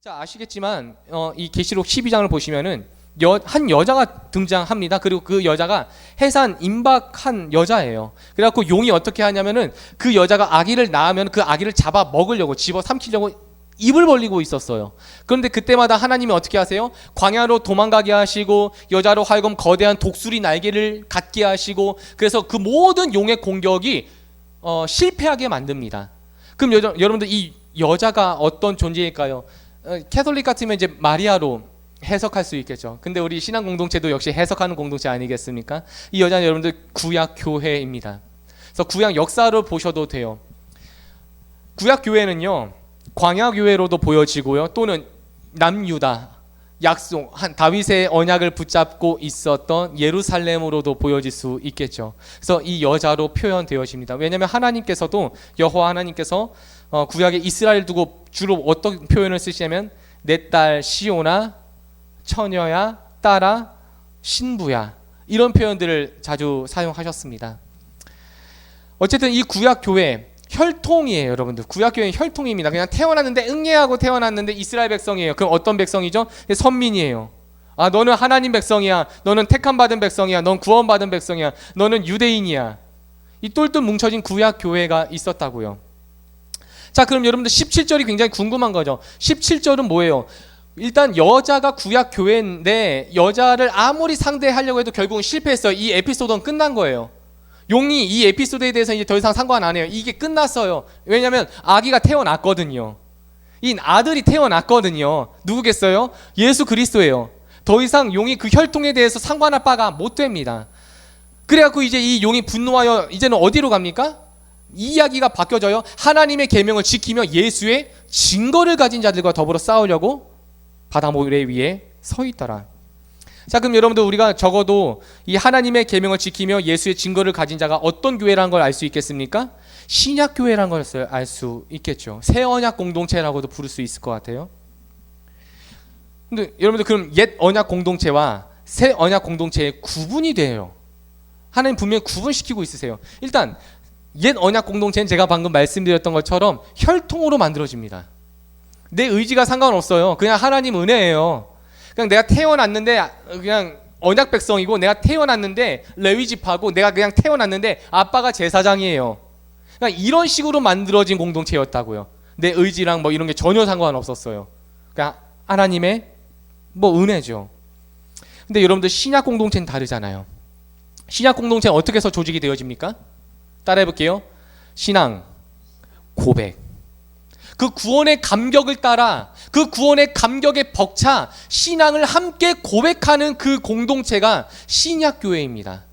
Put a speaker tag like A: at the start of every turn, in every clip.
A: 자, 아시겠지만 이 계시록 12장을 보시면은 한 여자가 등장합니다. 그리고 그 여자가 해산 임박한 여자예요. 그래갖고 용이 어떻게 하냐면은 그 여자가 아기를 낳으면 그 아기를 잡아 먹으려고 집어 삼키려고 입을 벌리고 있었어요. 그런데 그때마다 하나님이 어떻게 하세요? 광야로 도망가게 하시고 여자로 하여금 거대한 독수리 날개를 갖게 하시고 그래서 그 모든 용의 공격이 실패하게 만듭니다. 그럼 여러분들 이 여자가 어떤 존재일까요? 캐톨릭 같으면 이제 마리아로 해석할 수 있겠죠. 근데 우리 신앙 공동체도 역시 해석하는 공동체 아니겠습니까? 이 여자는 여러분들 구약 교회입니다. 그래서 구약 역사를 보셔도 돼요. 구약 교회는요, 광야 교회로도 보여지고요, 또는 남유다 약속 한 다윗의 언약을 붙잡고 있었던 예루살렘으로도 보여질 수 있겠죠. 그래서 이 여자로 표현되어집니다. 왜냐하면 하나님께서도 여호와 하나님께서 구약에 이스라엘 두고 주로 어떤 표현을 쓰시냐면 내 딸 시온아, 처녀야, 딸아, 신부야, 이런 표현들을 자주 사용하셨습니다. 어쨌든 이 구약 교회 혈통이에요, 여러분들. 구약 교회는 혈통입니다. 그냥 태어났는데 응애하고 태어났는데 이스라엘 백성이에요. 그럼 어떤 백성이죠? 선민이에요. 아, 너는 하나님 백성이야. 너는 택함 받은 백성이야. 넌 구원 받은 백성이야. 너는 유대인이야. 이 똘똘 뭉쳐진 구약 교회가 있었다고요. 자, 그럼 여러분들 17절이 굉장히 궁금한 거죠. 17절은 뭐예요? 일단 여자가 구약 교회인데 여자를 아무리 상대하려고 해도 결국은 실패했어요. 이 에피소드는 끝난 거예요. 용이 이 에피소드에 대해서 이제 더 이상 상관 안 해요. 이게 끝났어요. 왜냐하면 아기가 태어났거든요. 이 아들이 태어났거든요. 누구겠어요? 예수 그리스도예요. 더 이상 용이 그 혈통에 대해서 상관할 바가 못 됩니다. 그래갖고 이제 이 용이 분노하여 이제는 어디로 갑니까? 이 이야기가 바뀌어져요. 하나님의 계명을 지키며 예수의 증거를 가진 자들과 더불어 싸우려고 바다 모래 위에 서 있더라. 자, 그럼 여러분들 우리가 적어도 이 하나님의 계명을 지키며 예수의 증거를 가진 자가 어떤 교회라는 걸 알 수 있겠습니까? 신약 교회라는 걸 알 수 있겠죠. 새 언약 공동체라고도 부를 수 있을 것 같아요. 근데 여러분들 그럼 옛 언약 공동체와 새 언약 공동체의 구분이 돼요. 하나님 분명히 구분시키고 있으세요. 일단 옛 언약 공동체는 제가 방금 말씀드렸던 것처럼 혈통으로 만들어집니다. 내 의지가 상관없어요. 그냥 하나님 은혜예요. 그냥 내가 태어났는데 그냥 언약 백성이고 내가 태어났는데 레위 지파고 내가 그냥 태어났는데 아빠가 제사장이에요. 그냥 이런 식으로 만들어진 공동체였다고요. 내 의지랑 뭐 이런 게 전혀 상관없었어요. 그냥 하나님의 뭐 은혜죠. 근데 여러분들 신약 공동체는 다르잖아요. 신약 공동체는 어떻게 해서 조직이 되어집니까? 따라해 볼게요. 신앙, 고백. 그 구원의 감격을 따라 그 구원의 감격에 벅차 신앙을 함께 고백하는 그 공동체가 신약교회입니다.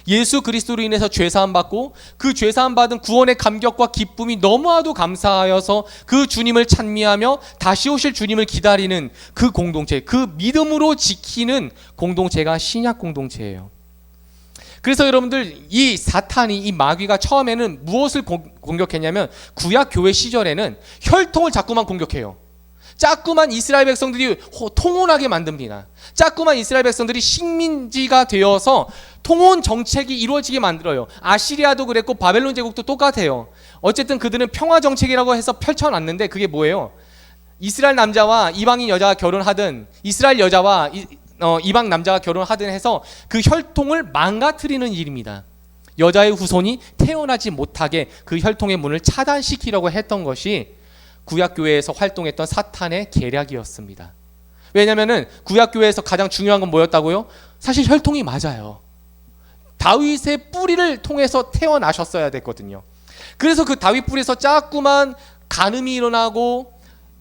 A: 예수 그리스도로 인해서 죄사함 받고 그 죄사함 받은 구원의 감격과 기쁨이 너무나도 감사하여서 그 주님을 찬미하며 다시 오실 주님을 기다리는 그 공동체, 그 믿음으로 지키는 공동체가 신약 공동체예요. 그래서 여러분들 이 사탄이, 이 마귀가 처음에는 무엇을 공격했냐면 구약 교회 시절에는 혈통을 자꾸만 공격해요. 자꾸만 이스라엘 백성들이 통혼하게 만듭니다. 자꾸만 이스라엘 백성들이 식민지가 되어서 통혼 정책이 이루어지게 만들어요. 아시리아도 그랬고 바벨론 제국도 똑같아요. 어쨌든 그들은 평화 정책이라고 해서 펼쳐놨는데 그게 뭐예요? 이스라엘 남자와 이방인 여자가 결혼하든 이스라엘 여자와 이방 남자가 결혼하든 해서 그 혈통을 망가뜨리는 일입니다. 여자의 후손이 태어나지 못하게 그 혈통의 문을 차단시키려고 했던 것이 구약교회에서 활동했던 사탄의 계략이었습니다. 왜냐하면 구약교회에서 가장 중요한 건 뭐였다고요? 사실 혈통이 맞아요. 다윗의 뿌리를 통해서 태어나셨어야 됐거든요. 그래서 그 다윗 뿌리에서 자꾸만 간음이 일어나고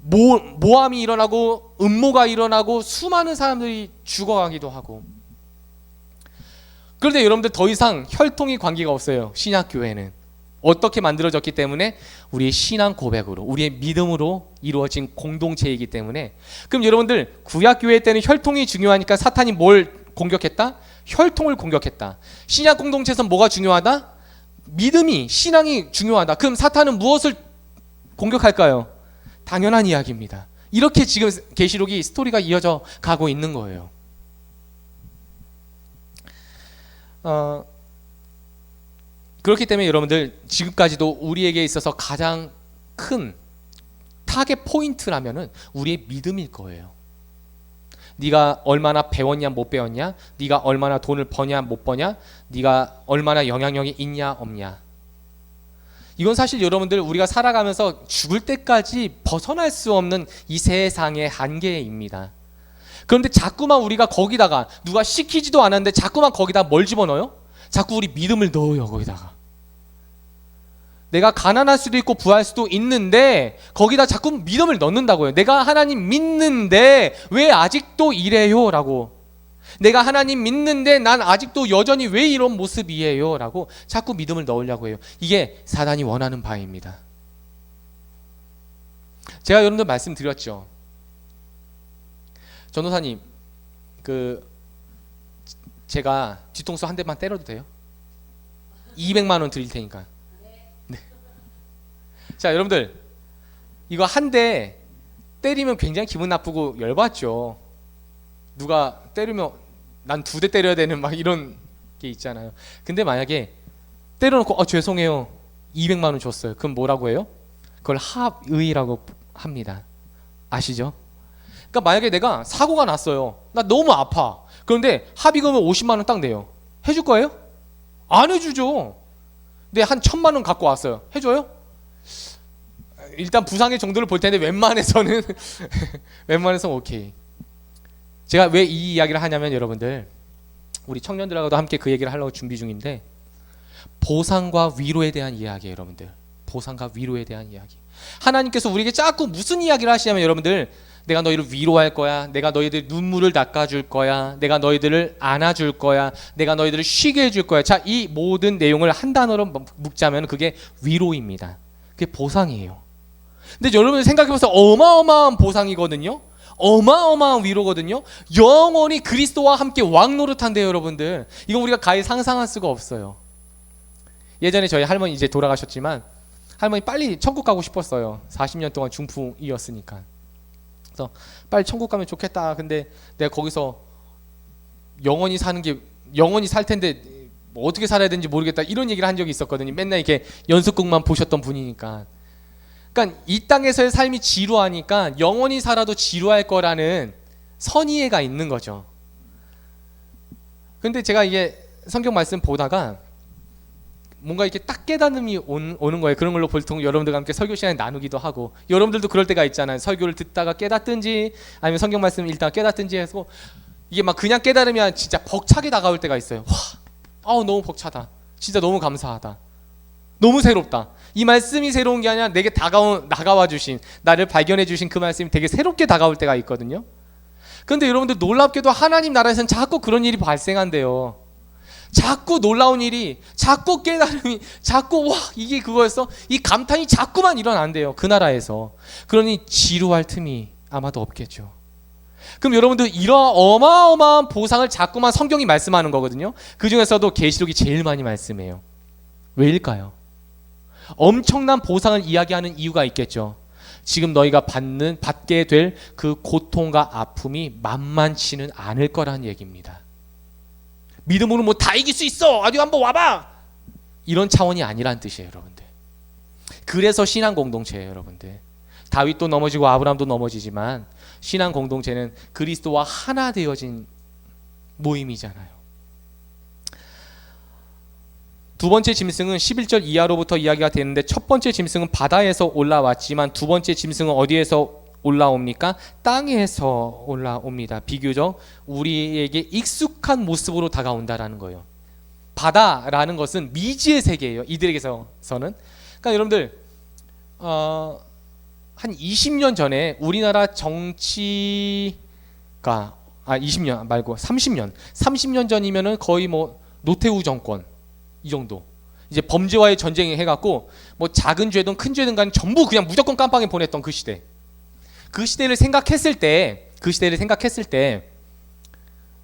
A: 모함이 일어나고 음모가 일어나고 수많은 사람들이 죽어가기도 하고. 그런데 여러분들 더 이상 혈통이 관계가 없어요. 신약교회는 어떻게 만들어졌기 때문에 우리의 신앙 고백으로, 우리의 믿음으로 이루어진 공동체이기 때문에. 그럼 여러분들 구약교회 때는 혈통이 중요하니까 사탄이 뭘 공격했다? 혈통을 공격했다. 신약 공동체에서 뭐가 중요하다? 믿음이, 신앙이 중요하다. 그럼 사탄은 무엇을 공격할까요? 당연한 이야기입니다. 이렇게 지금 계시록이 스토리가 이어져 가고 있는 거예요. 그렇기 때문에 여러분들 지금까지도 우리에게 있어서 가장 큰 타겟 포인트라면은 우리의 믿음일 거예요. 네가 얼마나 배웠냐 못 배웠냐, 네가 얼마나 돈을 버냐 못 버냐, 네가 얼마나 영향력이 있냐 없냐. 이건 사실 여러분들 우리가 살아가면서 죽을 때까지 벗어날 수 없는 이 세상의 한계입니다. 그런데 자꾸만 우리가 거기다가 누가 시키지도 않았는데 자꾸만 거기다 뭘 집어넣어요? 자꾸 우리 믿음을 넣어요. 거기다가 내가 가난할 수도 있고 부할 수도 있는데 거기다 자꾸 믿음을 넣는다고요. 내가 하나님 믿는데 왜 아직도 이래요? 라고. 내가 하나님 믿는데 난 아직도 여전히 왜 이런 모습이에요? 라고 자꾸 믿음을 넣으려고 해요. 이게 사단이 원하는 바입니다. 제가 여러분들 말씀드렸죠. 전도사님, 제가 뒤통수 한 대만 때려도 돼요? 200만 원 드릴 테니까. 네. 자, 여러분들 이거 한 대 때리면 굉장히 기분 나쁘고 열받죠. 누가 때리면 난 2대 때려야 되는 막 이런 게 있잖아요. 근데 만약에 때려놓고 죄송해요 200만 원 줬어요. 그럼 뭐라고 해요? 그걸 합의라고 합니다. 아시죠? 그러니까 만약에 내가 사고가 났어요. 나 너무 아파. 그런데 합의금은 50만 원 딱 내요. 해줄 거예요? 안 해주죠. 근데 한 1,000만 원 갖고 왔어요. 해줘요? 일단 부상의 정도를 볼 텐데 웬만해서는 웬만해서는 오케이. 제가 왜 이 이야기를 하냐면 여러분들 우리 청년들하고도 함께 그 얘기를 하려고 준비 중인데 보상과 위로에 대한 이야기예요. 여러분들 보상과 위로에 대한 이야기. 하나님께서 우리에게 자꾸 무슨 이야기를 하시냐면 여러분들 내가 너희를 위로할 거야. 내가 너희들 눈물을 닦아줄 거야. 내가 너희들을 안아줄 거야. 내가 너희들을 쉬게 해줄 거야. 자, 이 모든 내용을 한 단어로 묶자면 그게 위로입니다. 그게 보상이에요. 근데 여러분 생각해보세요. 어마어마한 보상이거든요. 어마어마한 위로거든요. 영원히 그리스도와 함께 왕노릇한대요. 여러분들 이건 우리가 가히 상상할 수가 없어요. 예전에 저희 할머니 이제 돌아가셨지만 할머니 빨리 천국 가고 싶었어요. 40년 동안 중풍이었으니까. 그래서 빨리 천국 가면 좋겠다. 근데 내가 거기서 영원히 사는 게 영원히 살 텐데 뭐 어떻게 살아야 되는지 모르겠다 이런 얘기를 한 적이 있었거든요. 맨날 이렇게 연속극만 보셨던 분이니까. 그러니까 이 땅에서의 삶이 지루하니까 영원히 살아도 지루할 거라는 선의해가 있는 거죠. 근데 제가 이게 성경 말씀 보다가 뭔가 이렇게 딱 깨달음이 오는 거예요. 그런 걸로 보통 여러분들과 함께 설교 시간에 나누기도 하고 여러분들도 그럴 때가 있잖아요. 설교를 듣다가 깨닫든지 아니면 성경 말씀을 읽다가 깨닫든지 해서 이게 막 그냥 깨달음이 아니라 진짜 벅차게 다가올 때가 있어요. 와, 너무 벅차다. 진짜 너무 감사하다. 너무 새롭다. 이 말씀이 새로운 게 아니라 내게 다가와 주신 나를 발견해 주신 그 말씀이 되게 새롭게 다가올 때가 있거든요. 그런데 여러분들 놀랍게도 하나님 나라에서는 자꾸 그런 일이 발생한대요. 자꾸 놀라운 일이, 자꾸 깨달음이, 자꾸 와 이게 그거였어? 이 감탄이 자꾸만 일어난대요. 그 나라에서. 그러니 지루할 틈이 아마도 없겠죠. 그럼 여러분들 이런 어마어마한 보상을 자꾸만 성경이 말씀하는 거거든요. 그 중에서도 계시록이 제일 많이 말씀해요. 왜일까요? 엄청난 보상을 이야기하는 이유가 있겠죠. 지금 너희가 받게 될 그 고통과 아픔이 만만치는 않을 거라는 얘기입니다. 믿음으로 뭐 다 이길 수 있어. 어디 한번 와봐. 이런 차원이 아니란 뜻이에요, 여러분들. 그래서 신앙 공동체예요, 여러분들. 다윗도 넘어지고 아브라함도 넘어지지만 신앙 공동체는 그리스도와 하나 되어진 모임이잖아요. 두 번째 짐승은 11절 이하로부터 이야기가 되는데 첫 번째 짐승은 바다에서 올라왔지만 두 번째 짐승은 어디에서 올라옵니까? 땅에서 올라옵니다. 비교적 우리에게 익숙한 모습으로 다가온다라는 거예요. 바다라는 것은 미지의 세계예요. 이들에게서는. 그러니까 여러분들 한 20년 전에 우리나라 정치가 20년 말고 30년 전이면은 거의 뭐 노태우 정권 이 정도. 이제 범죄와의 전쟁을 해갖고 뭐 작은 죄든 큰 죄든 간에 전부 그냥 무조건 깜빵에 보냈던 그 시대. 그 시대를 생각했을 때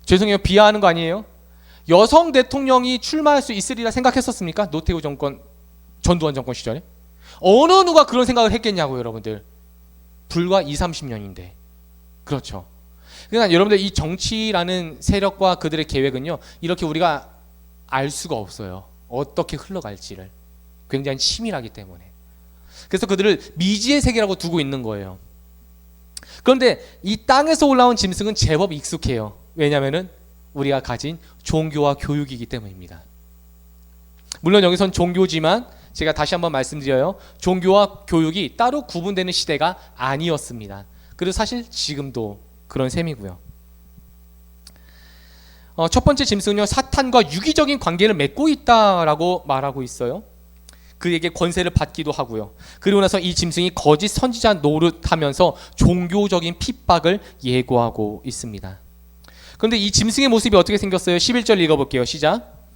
A: 죄송해요, 비하하는 거 아니에요? 여성 대통령이 출마할 수 있으리라 생각했었습니까? 노태우 정권, 전두환 정권 시절에 어느 누가 그런 생각을 했겠냐고요, 여러분들. 불과 20-30년인데. 그렇죠. 그러니까 여러분들 이 정치라는 세력과 그들의 계획은요, 이렇게 우리가 알 수가 없어요. 어떻게 흘러갈지를. 굉장히 치밀하기 때문에. 그래서 그들을 미지의 세계라고 두고 있는 거예요. 그런데 이 땅에서 올라온 짐승은 제법 익숙해요. 왜냐하면 우리가 가진 종교와 교육이기 때문입니다. 물론 여기선 종교지만 제가 다시 한번 말씀드려요. 종교와 교육이 따로 구분되는 시대가 아니었습니다. 그리고 사실 지금도 그런 셈이고요. 첫 번째 짐승은요, 사탄과 유기적인 관계를 맺고 있다라고 말하고 있어요. 그에게 권세를 받기도 하고요. 그리고 나서 이 짐승이 거짓 선지자 노릇하면서 종교적인 핍박을 예고하고 있습니다. 그런데 이 짐승의 모습이 어떻게 생겼어요? 11절 읽어볼게요. 시작.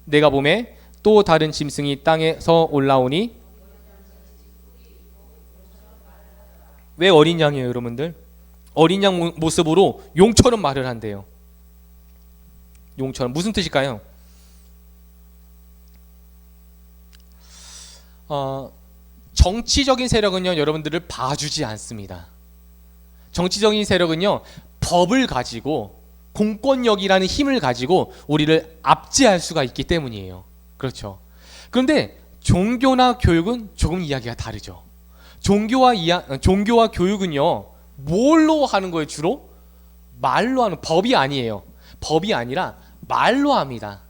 A: 내가 보매 또 다른 짐승이 땅에서 올라오니. 왜 어린 양이에요, 여러분들? 어린 양 모습으로 용처럼 말을 한대요. 용처럼. 무슨 뜻일까요? 정치적인 세력은요, 여러분들을 봐주지 않습니다. 정치적인 세력은요, 법을 가지고 공권력이라는 힘을 가지고 우리를 압제할 수가 있기 때문이에요. 그렇죠. 그런데 종교나 교육은 조금 이야기가 다르죠. 종교와 교육은요, 뭘로 하는 거예요? 주로 말로 하는, 법이 아니에요. 법이 아니라 말로 합니다.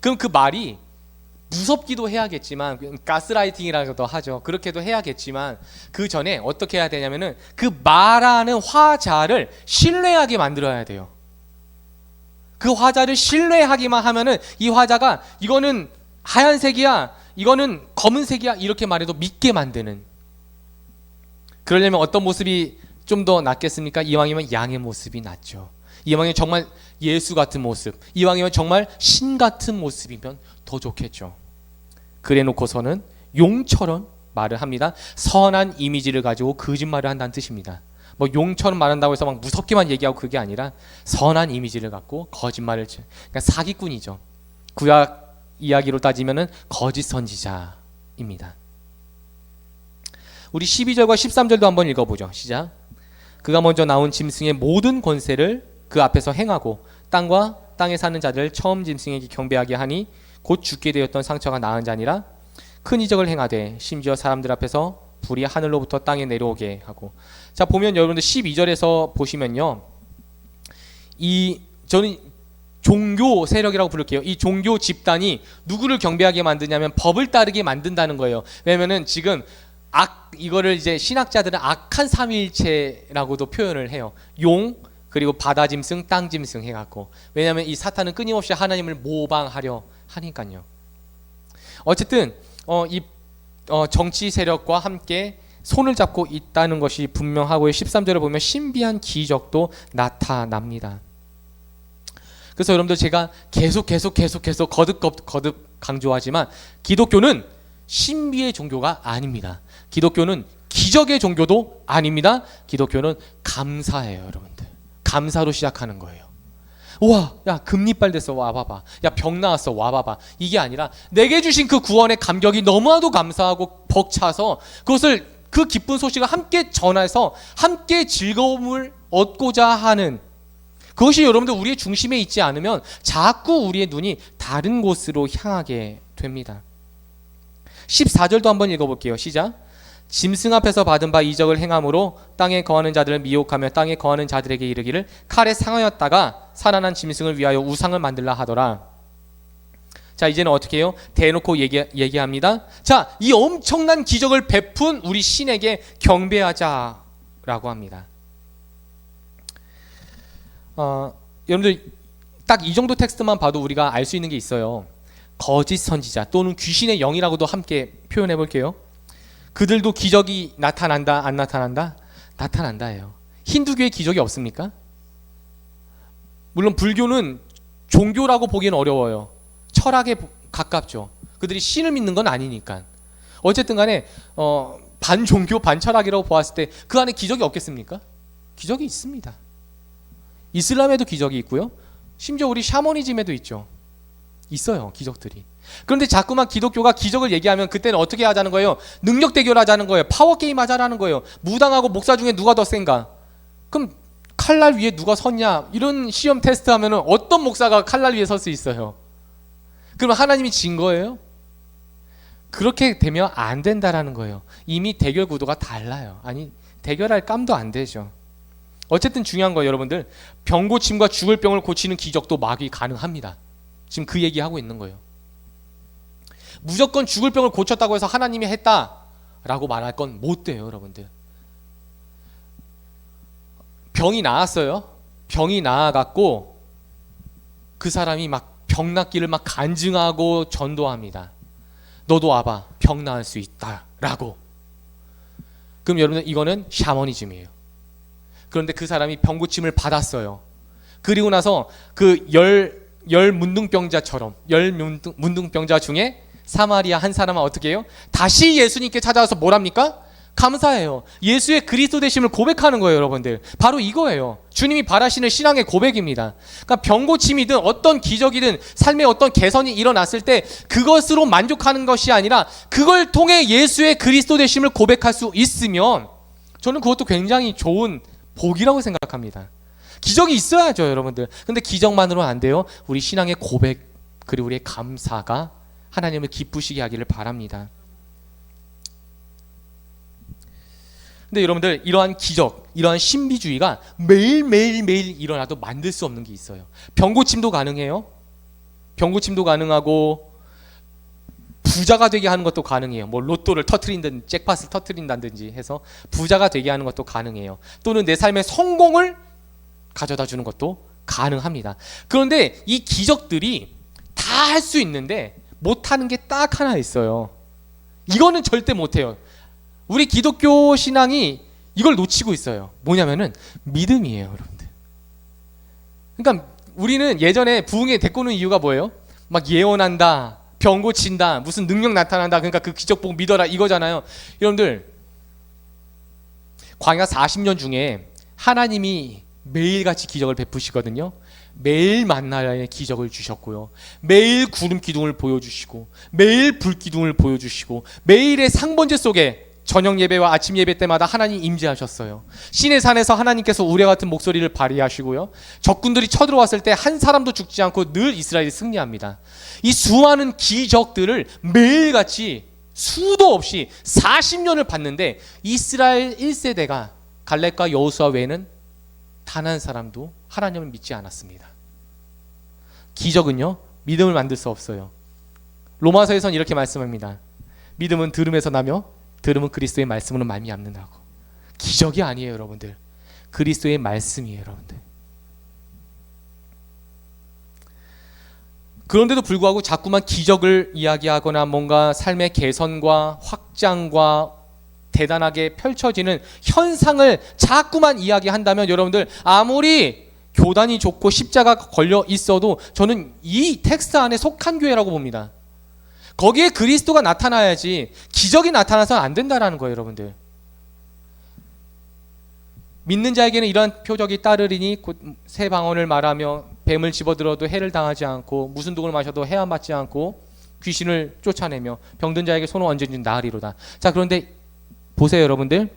A: 그럼 그 말이 무섭기도 해야겠지만, 가스라이팅이라고도 하죠. 그렇게도 해야겠지만 그 전에 어떻게 해야 되냐면은 그 말하는 화자를 신뢰하게 만들어야 돼요. 그 화자를 신뢰하기만 하면은 이 화자가 이거는 하얀색이야, 이거는 검은색이야, 이렇게 말해도 믿게 만드는. 그러려면 어떤 모습이 좀 더 낫겠습니까? 이왕이면 양의 모습이 낫죠. 이왕이면 정말 예수 같은 모습, 이왕이면 정말 신 같은 모습이면 더 좋겠죠. 그래 놓고서는 용처럼 말을 합니다. 선한 이미지를 가지고 거짓말을 한다는 뜻입니다. 뭐 용처럼 말한다고 해서 막 무섭게만 얘기하고 그게 아니라 선한 이미지를 갖고 거짓말을, 그러니까 사기꾼이죠. 구약 이야기로 따지면은 거짓 선지자입니다. 우리 12절과 13절도 한번 읽어보죠. 시작. 그가 먼저 나온 짐승의 모든 권세를 그 앞에서 행하고 땅과 땅에 사는 자들을 처음 짐승에게 경배하게 하니 곧 죽게 되었던 상처가 나은 자니라. 큰 이적을 행하되 심지어 사람들 앞에서 불이 하늘로부터 땅에 내려오게 하고. 자, 보면 여러분들 12절에서 보시면요, 저는 종교 세력이라고 부를게요. 이 종교 집단이 누구를 경배하게 만드냐면 법을 따르게 만든다는 거예요. 왜냐면은 지금 이거를 이제 신학자들은 악한 삼위일체라고도 표현을 해요. 용, 그리고 바다 짐승, 땅 짐승 해갖고. 왜냐하면 이 사탄은 끊임없이 하나님을 모방하려 하니까요. 어쨌든 정치 세력과 함께 손을 잡고 있다는 것이 분명하고요. 13절에 보면 신비한 기적도 나타납니다. 그래서 여러분들 제가 계속 거듭 강조하지만 기독교는 신비의 종교가 아닙니다. 기독교는 기적의 종교도 아닙니다. 기독교는 감사예요, 여러분들. 감사로 시작하는 거예요. 우와, 야, 금리빨 됐어, 와봐봐. 야, 병 나왔어, 와봐봐. 이게 아니라 내게 주신 그 구원의 감격이 너무나도 감사하고 벅차서 그 기쁜 소식을 함께 전해서 함께 즐거움을 얻고자 하는, 그것이 여러분들 우리의 중심에 있지 않으면 자꾸 우리의 눈이 다른 곳으로 향하게 됩니다. 14절도 한번 읽어볼게요. 시작. 짐승 앞에서 받은 바 이적을 행함으로 땅에 거하는 자들을 미혹하며 땅에 거하는 자들에게 이르기를 칼에 상하였다가 살아난 짐승을 위하여 우상을 만들라 하더라. 자, 이제는 어떻게 해요? 대놓고 얘기합니다. 자, 이 엄청난 기적을 베푼 우리 신에게 경배하자라고 합니다. 여러분들 딱 이 정도 텍스트만 봐도 우리가 알 수 있는 게 있어요. 거짓 선지자 또는 귀신의 영이라고도 함께 표현해 볼게요. 그들도 기적이 나타난다, 안 나타난다? 나타난다예요. 힌두교에 기적이 없습니까? 물론 불교는 종교라고 보기는 어려워요. 철학에 가깝죠. 그들이 신을 믿는 건 아니니까. 어쨌든 간에 반종교, 반철학이라고 보았을 때 그 안에 기적이 없겠습니까? 기적이 있습니다. 이슬람에도 기적이 있고요. 심지어 우리 샤머니즘에도 있죠. 있어요, 기적들이. 그런데 자꾸만 기독교가 기적을 얘기하면 그때는 어떻게 하자는 거예요? 능력 대결하자는 거예요. 파워게임 하자라는 거예요. 무당하고 목사 중에 누가 더 센가? 그럼 칼날 위에 누가 섰냐? 이런 시험 테스트 하면은 어떤 목사가 칼날 위에 설 수 있어요? 그럼 하나님이 진 거예요? 그렇게 되면 안 된다라는 거예요. 이미 대결 구도가 달라요. 아니, 대결할 깜도 안 되죠. 어쨌든 중요한 거예요, 여러분들. 병 고침과 죽을 병을 고치는 기적도 마귀 가능합니다. 지금 그 얘기하고 있는 거예요. 무조건 죽을 병을 고쳤다고 해서 하나님이 했다라고 말할 건 못 돼요, 여러분들. 병이 나았어요. 병이 나아갖고 그 사람이 막 병 낫기를 막 간증하고 전도합니다. 너도 와봐, 병 나을 수 있다라고. 그럼 여러분들, 이거는 샤머니즘이에요. 그런데 그 사람이 병 고침을 받았어요. 그리고 나서 그 열 문둥병자처럼, 문둥병자 중에 사마리아 한 사람은 어떻게 해요? 다시 예수님께 찾아와서 뭐랍니까? 감사해요. 예수의 그리스도 되심을 고백하는 거예요, 여러분들. 바로 이거예요. 주님이 바라시는 신앙의 고백입니다. 그러니까 병 고침이든 어떤 기적이든 삶의 어떤 개선이 일어났을 때 그것으로 만족하는 것이 아니라 그걸 통해 예수의 그리스도 되심을 고백할 수 있으면 저는 그것도 굉장히 좋은 복이라고 생각합니다. 기적이 있어야죠, 여러분들. 근데 기적만으로는 안 돼요. 우리 신앙의 고백, 그리고 우리의 감사가 하나님을 기쁘시게 하기를 바랍니다. 근데 여러분들, 이러한 기적, 이러한 신비주의가 매일 일어나도 만들 수 없는 게 있어요. 병고침도 가능해요. 병고침도 가능하고 부자가 되게 하는 것도 가능해요. 뭐 로또를 터트린다든지 잭팟을 터트린다든지 해서 부자가 되게 하는 것도 가능해요. 또는 내 삶의 성공을 가져다 주는 것도 가능합니다. 그런데 이 기적들이 다 할 수 있는데 못하는 게 딱 하나 있어요. 이거는 절대 못해요. 우리 기독교 신앙이 이걸 놓치고 있어요. 뭐냐면은 믿음이에요, 여러분들. 그러니까 우리는 예전에 부흥에 데꼬는 이유가 뭐예요? 막 예언한다, 병 고친다, 무슨 능력 나타난다, 그러니까 그 기적 보고 믿어라, 이거잖아요. 여러분들, 광야 40년 중에 하나님이 매일같이 기적을 베푸시거든요. 매일 만나의 기적을 주셨고요, 매일 구름 기둥을 보여주시고, 매일 불 기둥을 보여주시고, 매일의 상번제 속에 저녁 예배와 아침 예배 때마다 하나님 임재하셨어요. 시내 산에서 하나님께서 우레 같은 목소리를 발휘하시고요, 적군들이 쳐들어왔을 때 한 사람도 죽지 않고 늘 이스라엘이 승리합니다. 이 수많은 기적들을 매일같이 수도 없이 40년을 봤는데 이스라엘 1세대가 갈렙과 여호수아 외에는 단 한 사람도 하나님을 믿지 않았습니다. 기적은요, 믿음을 만들 수 없어요. 로마서에서는 이렇게 말씀합니다. 믿음은 들음에서 나며 들음은 그리스도의 말씀으로 말미암는다고. 기적이 아니에요, 여러분들. 그리스도의 말씀이에요, 여러분들. 그런데도 불구하고 자꾸만 기적을 이야기하거나 뭔가 삶의 개선과 확장과 대단하게 펼쳐지는 현상을 자꾸만 이야기한다면 여러분들, 아무리 교단이 좋고 십자가 걸려 있어도 저는 이 텍스트 안에 속한 교회라고 봅니다. 거기에 그리스도가 나타나야지 기적이 나타나서는 안 된다라는 거예요, 여러분들. 믿는 자에게는 이러한 표적이 따르리니 곧 새 방언을 말하며 뱀을 집어들어도 해를 당하지 않고 무슨 독을 마셔도 해안 받지 않고 귀신을 쫓아내며 병든 자에게 손을 얹으니 나으리로다. 자, 그런데 보세요, 여러분들.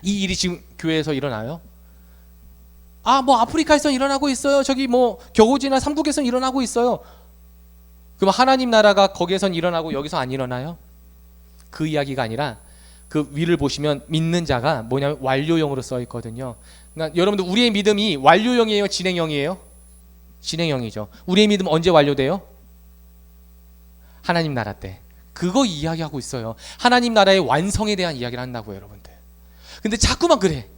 A: 이 일이 지금 교회에서 일어나요? 아, 뭐 아프리카에서 일어나고 있어요. 저기 뭐 겨우지나 삼국에서 일어나고 있어요. 그럼 하나님 나라가 거기에선 일어나고 여기서 안 일어나요? 그 이야기가 아니라 그 위를 보시면 믿는 자가 뭐냐면 완료형으로 써 있거든요. 그러니까 여러분들, 우리의 믿음이 완료형이에요, 진행형이에요? 진행형이죠. 우리의 믿음 언제 완료돼요? 하나님 나라 때. 그거 이야기하고 있어요. 하나님 나라의 완성에 대한 이야기를 한다고요, 여러분들. 근데 자꾸만 그래.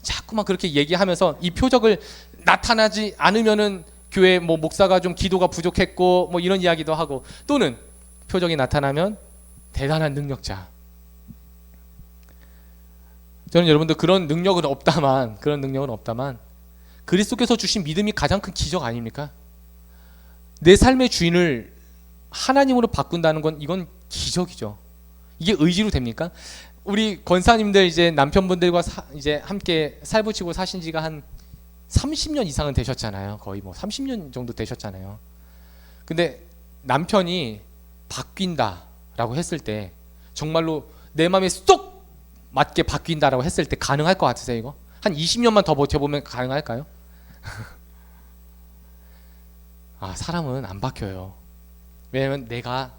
A: 자꾸만 그렇게 얘기하면서 이 표적을 나타나지 않으면은 교회 뭐 목사가 좀 기도가 부족했고 뭐 이런 이야기도 하고, 또는 표적이 나타나면 대단한 능력자. 저는 여러분들, 그런 능력은 없다만 그리스도께서 주신 믿음이 가장 큰 기적 아닙니까? 내 삶의 주인을 하나님으로 바꾼다는 건 이건 기적이죠. 이게 의지로 됩니까? 우리 권사님들 이제 남편분들과 이제 함께 살붙이고 사신 지가 한 30년 이상은 되셨잖아요. 거의 뭐 30년 정도 되셨잖아요. 근데 남편이 바뀐다라고 했을 때, 정말로 내 마음에 쏙 맞게 바뀐다라고 했을 때 가능할 것 같으세요, 이거? 한 20년만 더 버텨보면 가능할까요? 아, 사람은 안 바뀌어요. 왜냐면 내가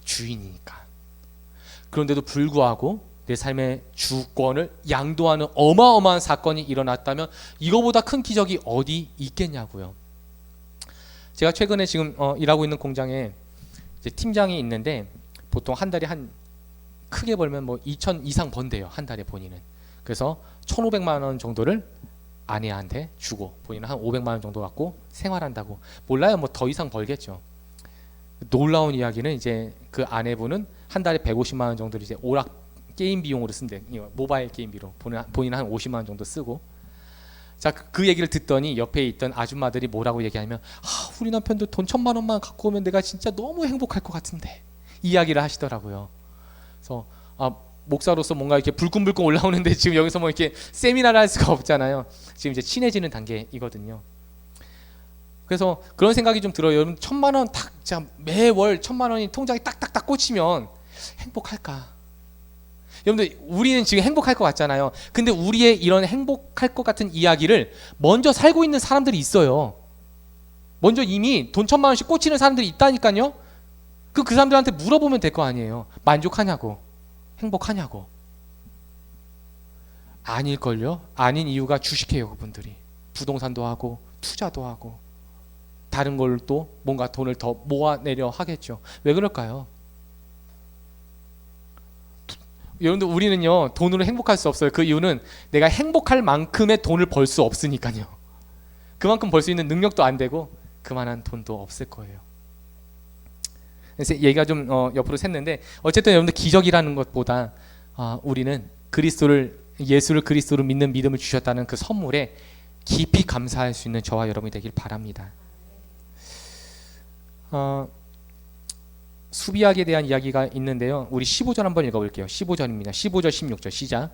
A: 주인이니까. 그런데도 불구하고 내 삶의 주권을 양도하는 어마어마한 사건이 일어났다면 이거보다 큰 기적이 어디 있겠냐고요. 제가 최근에 지금 일하고 있는 공장에 이제 팀장이 있는데 보통 한 달에 한 크게 벌면 뭐 2천 이상 번대요. 한 달에 본인은. 그래서 1,500만 원 정도를 아내한테 주고 본인은 한 500만 원 정도 갖고 생활한다고. 몰라요. 뭐 더 이상 벌겠죠. 놀라운 이야기는 이제 그 아내분은 한 달에 150만 원 정도를 이제 오락 게임 비용으로 쓴대. 모바일 게임비로. 본인은 한 50만 원 정도 쓰고. 자, 그 얘기를 듣더니 옆에 있던 아줌마들이 뭐라고 얘기하냐면, 우리 남편도 돈 1,000만 원만 갖고 오면 내가 진짜 너무 행복할 것 같은데, 이야기를 하시더라고요. 그래서 목사로서 뭔가 이렇게 불끈불끈 올라오는데 지금 여기서 뭐 이렇게 세미나를 할 수가 없잖아요. 지금 이제 친해지는 단계이거든요. 그래서 그런 생각이 좀 들어요. 여러분 1,000만 원 딱 매월 1,000만 원이 통장에 딱딱딱 꽂히면 행복할까? 여러분들 우리는 지금 행복할 것 같잖아요. 근데 우리의 이런 행복할 것 같은 이야기를 먼저 살고 있는 사람들이 있어요. 먼저 이미 돈 1,000만 원씩 꽂히는 사람들이 있다니까요. 그 사람들한테 물어보면 될 거 아니에요. 만족하냐고, 행복하냐고. 아닐걸요. 아닌 이유가 주식해요. 그분들이 부동산도 하고 투자도 하고 다른 걸 또 뭔가 돈을 더 모아내려 하겠죠. 왜 그럴까요? 여러분들 우리는요 돈으로 행복할 수 없어요. 그 이유는 내가 행복할 만큼의 돈을 벌 수 없으니까요. 그만큼 벌 수 있는 능력도 안 되고 그만한 돈도 없을 거예요. 그래서 얘기가 좀 옆으로 샜는데 어쨌든 여러분들 기적이라는 것보다 우리는 예수를 그리스도로 믿는 믿음을 주셨다는 그 선물에 깊이 감사할 수 있는 저와 여러분이 되길 바랍니다. 수비학에 대한 이야기가 있는데요. 우리 15절 한번 읽어볼게요. 15절입니다. 15절 16절 시작.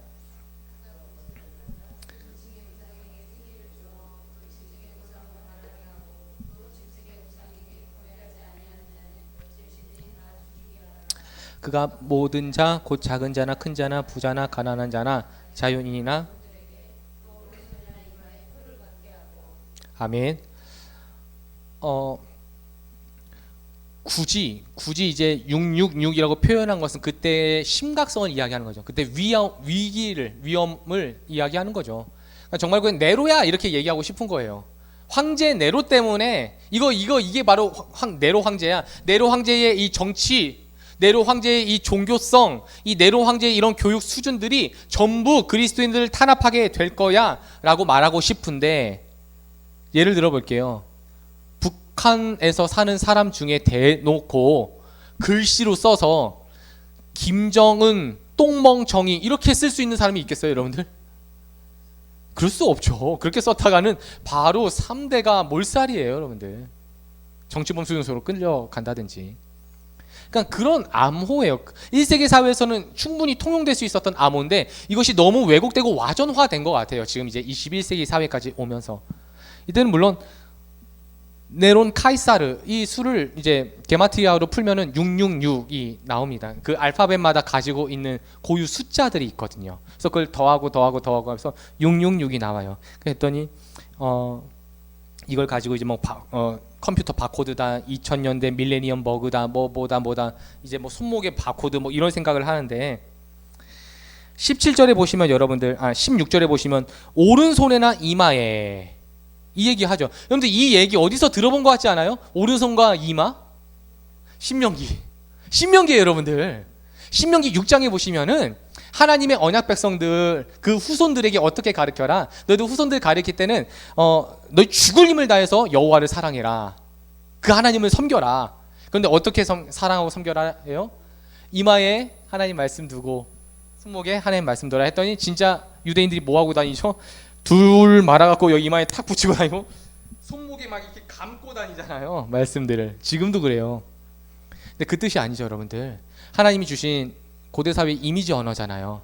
A: 그가 모든 자 곧 작은 자나 큰 자나 부자나 가난한 자나 자유인이나 아멘. 굳이 이제 666이라고 표현한 것은 그때의 심각성을 이야기하는 거죠. 그때 위험을 이야기하는 거죠. 그러니까 정말 그 네로야 이렇게 얘기하고 싶은 거예요. 황제 네로 때문에 이게 바로 네로 황제야. 네로 황제의 이 정치, 네로 황제의 이 종교성, 이 네로 황제의 이런 교육 수준들이 전부 그리스도인들을 탄압하게 될 거야라고 말하고 싶은데 예를 들어 볼게요. 북한에서 사는 사람 중에 대놓고 글씨로 써서 김정은 똥멍청이 이렇게 쓸 수 있는 사람이 있겠어요, 여러분들? 그럴 수 없죠. 그렇게 썼다가는 바로 3대가 몰살이에요, 여러분들. 정치범수용소로 끌려간다든지. 그러니까 그런 암호예요. 1세기 사회에서는 충분히 통용될 수 있었던 암호인데 이것이 너무 왜곡되고 와전화된 것 같아요. 지금 이제 21세기 사회까지 오면서. 이때는 물론 네론 카이사르 이 수를 이제 게마트리아로 풀면은 666이 나옵니다. 그 알파벳마다 가지고 있는 고유 숫자들이 있거든요. 그래서 그걸 더하고 해서 666이 나와요. 그랬더니 이걸 가지고 이제 뭐 컴퓨터 바코드다, 2000년대 밀레니엄 버그다, 뭐다 이제 뭐 손목에 바코드 뭐 이런 생각을 하는데 17절에 보시면 여러분들 16절에 보시면 오른손에나 이마에 이 얘기 하죠. 여러분들 이 얘기 어디서 들어본 것 같지 않아요? 오른손과 이마? 신명기예요, 여러분들. 신명기 6장에 보시면은 하나님의 언약 백성들 그 후손들에게 어떻게 가르쳐라. 너희도 후손들 가르칠 때는 너희 죽을 힘을 다해서 여호와를 사랑해라. 그 하나님을 섬겨라. 그런데 어떻게 사랑하고 섬겨라 해요? 이마에 하나님 말씀 두고 손목에 하나님 말씀 두라 했더니 진짜 유대인들이 뭐 하고 다니죠? 둘 말아갖고 여기 이마에 탁 붙이고 다니고 손목에 막 이렇게 감고 다니잖아요. 말씀들을. 지금도 그래요. 근데 그 뜻이 아니죠, 여러분들. 하나님이 주신 고대 사회 이미지 언어잖아요.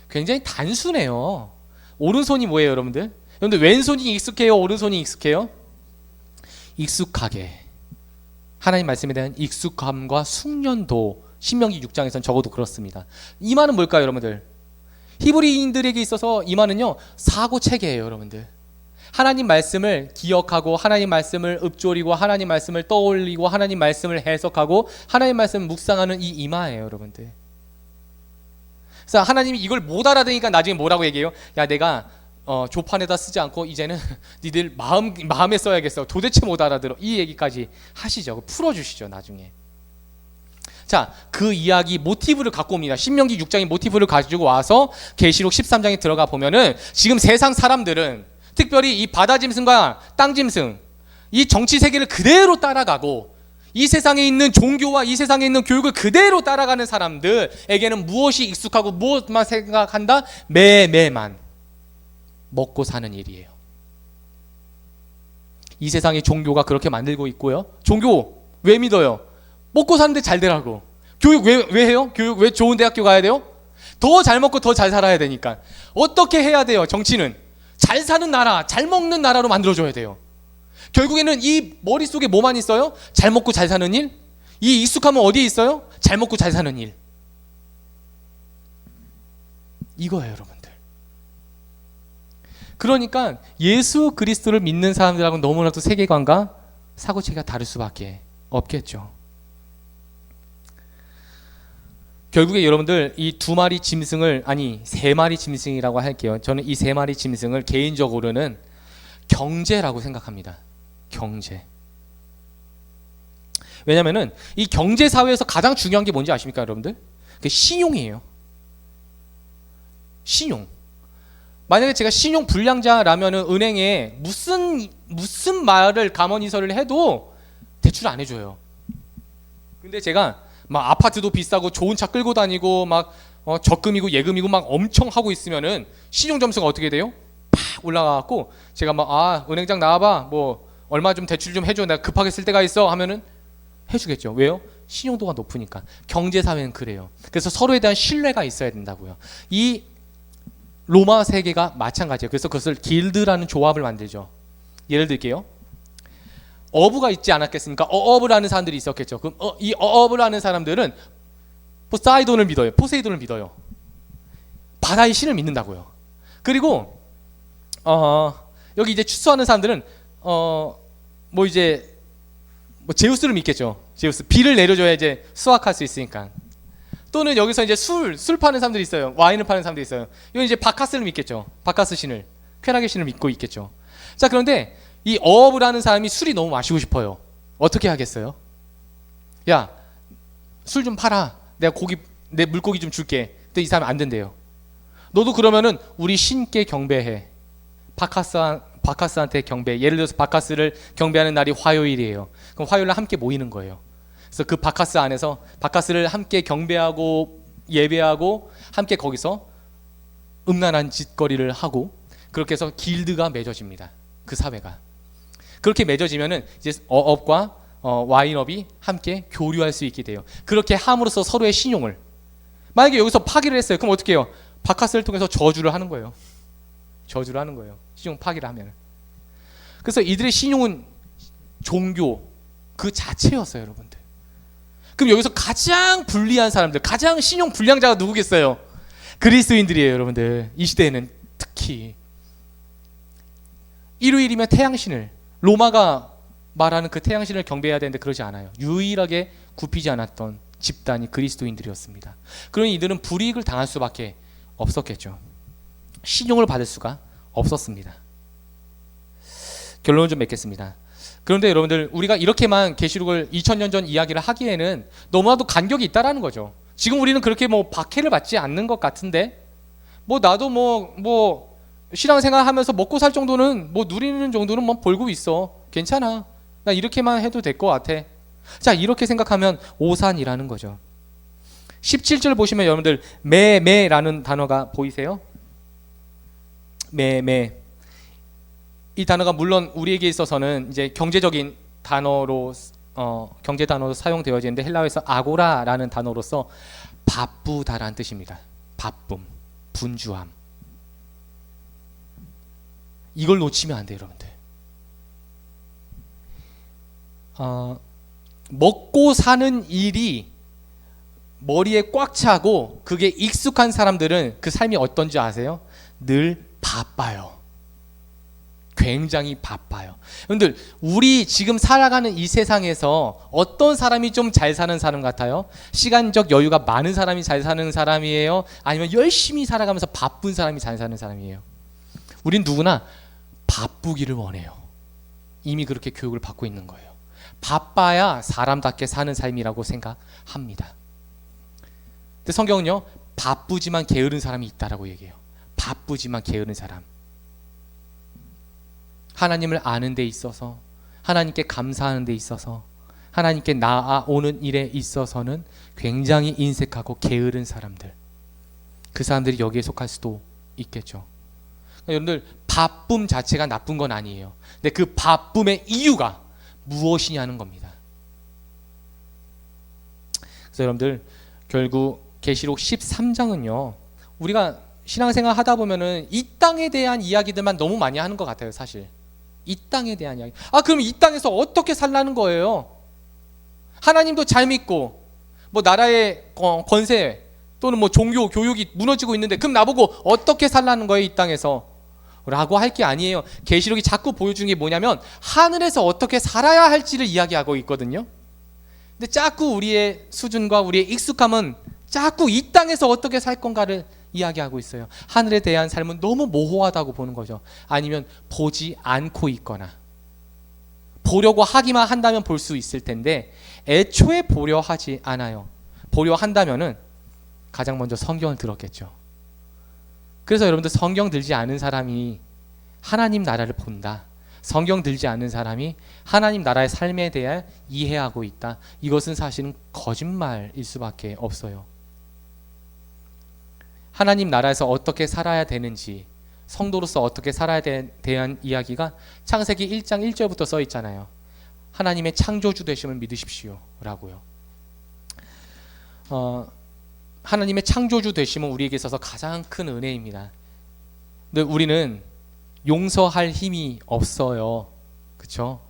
A: 굉장히 단순해요. 오른손이 뭐예요, 여러분들? 여러분들 왼손이 익숙해요, 오른손이 익숙해요? 익숙하게. 하나님 말씀에 대한 익숙함과 숙련도 신명기 6장에서는 적어도 그렇습니다. 이마는 뭘까요, 여러분들? 히브리인들에게 있어서 이마는요 사고 체계예요, 여러분들. 하나님 말씀을 기억하고 하나님 말씀을 읊조리고 하나님 말씀을 떠올리고 하나님 말씀을 해석하고 하나님 말씀을 묵상하는 이 이마예요, 여러분들. 그래서 하나님이 이걸 못 알아듣으니까 나중에 뭐라고 얘기해요? 야, 내가 조판에다 쓰지 않고 이제는 니들 마음에 써야겠어. 도대체 못 알아들어. 이 얘기까지 하시죠. 풀어주시죠, 나중에. 자, 그 이야기 모티브를 갖고 옵니다. 신명기 6장의 모티브를 가지고 와서 계시록 13장에 들어가 보면은 지금 세상 사람들은 특별히 이 바다 짐승과 땅 짐승, 이 정치 세계를 그대로 따라가고 이 세상에 있는 종교와 이 세상에 있는 교육을 그대로 따라가는 사람들에게는 무엇이 익숙하고 무엇만 생각한다? 매만 먹고 사는 일이에요. 이 세상의 종교가 그렇게 만들고 있고요. 종교 왜 믿어요? 먹고 사는데 잘 되라고. 교육 왜 해요? 교육 왜 좋은 대학교 가야 돼요? 더 잘 먹고 더 잘 살아야 되니까. 어떻게 해야 돼요? 정치는 잘 사는 나라, 잘 먹는 나라로 만들어줘야 돼요. 결국에는 이 머릿속에 뭐만 있어요? 잘 먹고 잘 사는 일? 이 익숙함은 어디에 있어요? 잘 먹고 잘 사는 일. 이거예요, 여러분들. 그러니까 예수 그리스도를 믿는 사람들하고는 너무나도 세계관과 사고체계가 다를 수밖에 없겠죠. 결국에 여러분들 이 두 마리 짐승을, 아니 세 마리 짐승이라고 할게요. 저는 이 세 마리 짐승을 개인적으로는 경제라고 생각합니다. 경제. 왜냐면은 이 경제 사회에서 가장 중요한 게 뭔지 아십니까, 여러분들? 그게 신용이에요. 신용. 만약에 제가 신용 불량자라면은 은행에 무슨 말을 감언이설을 해도 대출 안 해줘요. 근데 제가 막 아파트도 비싸고 좋은 차 끌고 다니고 막 적금이고 예금이고 막 엄청 하고 있으면은 신용 점수가 어떻게 돼요? 팍 올라가갖고 제가 막 은행장 나와봐, 뭐 얼마 좀 대출 좀 해줘, 내가 급하게 쓸 때가 있어 하면은 해주겠죠. 왜요? 신용도가 높으니까. 경제사회는 그래요. 그래서 서로에 대한 신뢰가 있어야 된다고요. 이 로마 세계가 마찬가지예요. 그래서 그것을 길드라는 조합을 만들죠. 예를 들게요. 어부가 있지 않았겠습니까? 어업을 하는 사람들이 있었겠죠. 그럼 이 어업을 하는 사람들은 포세이돈을 믿어요. 포세이돈을 믿어요. 바다의 신을 믿는다고요. 그리고 여기 이제 추수하는 사람들은 뭐 제우스를 믿겠죠. 제우스, 비를 내려줘야 이제 수확할 수 있으니까. 또는 여기서 이제 술 파는 사람들이 있어요. 와인을 파는 사람들이 있어요. 이건 이제 바카스를 믿겠죠. 바카스 신을, 쾌락의 신을 믿고 있겠죠. 자, 그런데 이 어업을 하는 사람이 술이 너무 마시고 싶어요. 어떻게 하겠어요? 야, 술 좀 팔아. 내 물고기 좀 줄게. 근데 이 사람이 안 된대요. 너도 그러면은 우리 신께 경배해. 바카스한테 경배. 예를 들어서 바카스를 경배하는 날이 화요일이에요. 그럼 화요일날 함께 모이는 거예요. 그래서 그 바카스 안에서 바카스를 함께 경배하고 예배하고 함께 거기서 음란한 짓거리를 하고, 그렇게 해서 길드가 맺어집니다. 그 사회가. 그렇게 맺어지면은 이제 어업과 와인업이 함께 교류할 수 있게 돼요. 그렇게 함으로써 서로의 신용을, 만약에 여기서 파기를 했어요. 그럼 어떻게 해요? 바카스를 통해서 저주를 하는 거예요. 저주를 하는 거예요. 신용 파기를 하면. 그래서 이들의 신용은 종교 그 자체였어요, 여러분들. 그럼 여기서 가장 불리한 사람들, 가장 신용 불량자가 누구겠어요? 그리스도인들이에요, 여러분들. 이 시대에는 특히 일요일이면 태양신을, 로마가 말하는 그 태양신을 경배해야 되는데 그러지 않아요. 유일하게 굽히지 않았던 집단이 그리스도인들이었습니다. 그러니 이들은 불이익을 당할 수밖에 없었겠죠. 신용을 받을 수가 없었습니다. 결론을 좀 맺겠습니다. 그런데 여러분들, 우리가 이렇게만 계시록을 2000년 전 이야기를 하기에는 너무나도 간격이 있다라는 거죠. 지금 우리는 그렇게 뭐 박해를 받지 않는 것 같은데, 뭐 나도 뭐 신앙생활 하면서 먹고 살 정도는, 뭐 누리는 정도는 뭐 벌고 있어. 괜찮아. 나 이렇게만 해도 될 것 같아. 자, 이렇게 생각하면 오산이라는 거죠. 17절 보시면 여러분들 매라는 단어가 보이세요? 매. 이 단어가 물론 우리에게 있어서는 이제 경제적인 단어로 경제 단어로 사용되어지는데, 헬라어에서 아고라라는 단어로서 바쁘다라는 뜻입니다. 바쁨, 분주함. 이걸 놓치면 안 돼요, 여러분들. 먹고 사는 일이 머리에 꽉 차고 그게 익숙한 사람들은 그 삶이 어떤지 아세요? 늘 바빠요. 굉장히 바빠요. 여러분들, 우리 지금 살아가는 이 세상에서 어떤 사람이 좀 잘 사는 사람 같아요? 시간적 여유가 많은 사람이 잘 사는 사람이에요? 아니면 열심히 살아가면서 바쁜 사람이 잘 사는 사람이에요? 우린 누구나 바쁘기를 원해요. 이미 그렇게 교육을 받고 있는 거예요. 바빠야 사람답게 사는 삶이라고 생각합니다. 근데 성경은요, 바쁘지만 게으른 사람이 있다라고 얘기해요. 바쁘지만 게으른 사람. 하나님을 아는 데 있어서, 하나님께 감사하는 데 있어서, 하나님께 나아오는 일에 있어서는 굉장히 인색하고 게으른 사람들, 그 사람들이 여기에 속할 수도 있겠죠. 여러분들, 바쁨 자체가 나쁜 건 아니에요. 근데 그 바쁨의 이유가 무엇이냐는 겁니다. 그래서 여러분들, 결국 계시록 13장은요, 우리가 신앙생활 하다 보면은 이 땅에 대한 이야기들만 너무 많이 하는 것 같아요. 사실 이 땅에 대한 이야기. 그럼 이 땅에서 어떻게 살라는 거예요? 하나님도 잘 믿고 뭐 나라의 권세 또는 뭐 종교 교육이 무너지고 있는데, 그럼 나보고 어떻게 살라는 거예요 이 땅에서? 라고 할 게 아니에요. 계시록이 자꾸 보여주는 게 뭐냐면 하늘에서 어떻게 살아야 할지를 이야기하고 있거든요. 근데 자꾸 우리의 수준과 우리의 익숙함은 자꾸 이 땅에서 어떻게 살 건가를 이야기하고 있어요. 하늘에 대한 삶은 너무 모호하다고 보는 거죠. 아니면 보지 않고 있거나, 보려고 하기만 한다면 볼 수 있을 텐데 애초에 보려 하지 않아요. 보려 한다면은 가장 먼저 성경을 들었겠죠. 그래서 여러분들, 성경 들지 않은 사람이 하나님 나라를 본다, 성경 들지 않는 사람이 하나님 나라의 삶에 대해 이해하고 있다, 이것은 사실은 거짓말일 수밖에 없어요. 하나님 나라에서 어떻게 살아야 되는지, 성도로서 어떻게 살아야 대한 이야기가 창세기 1장 1절부터 써 있잖아요. 하나님의 창조주 되심을 믿으십시오 라고요. 하나님의 창조주 되심은 우리에게 있어서 가장 큰 은혜입니다. 근데 우리는 용서할 힘이 없어요. 그렇죠?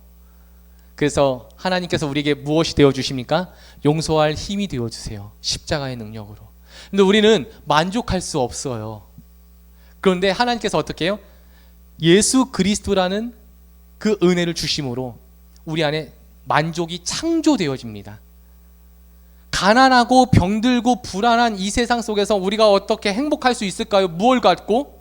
A: 그래서 하나님께서 우리에게 무엇이 되어주십니까? 용서할 힘이 되어주세요. 십자가의 능력으로. 근데 우리는 만족할 수 없어요. 그런데 하나님께서 어떻게 해요? 예수 그리스도라는 그 은혜를 주심으로 우리 안에 만족이 창조되어집니다. 가난하고 병들고 불안한 이 세상 속에서 우리가 어떻게 행복할 수 있을까요? 무엇을 갖고?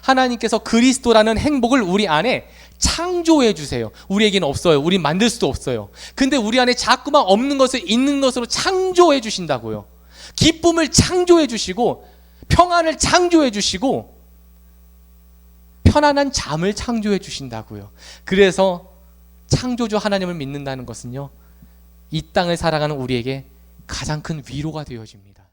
A: 하나님께서 그리스도라는 행복을 우리 안에 창조해 주세요. 우리에게는 없어요. 우리 만들 수도 없어요. 근데 우리 안에 자꾸만 없는 것을 있는 것으로 창조해 주신다고요. 기쁨을 창조해 주시고, 평안을 창조해 주시고, 편안한 잠을 창조해 주신다고요. 그래서 창조주 하나님을 믿는다는 것은요, 이 땅을 살아가는 우리에게 가장 큰 위로가 되어집니다.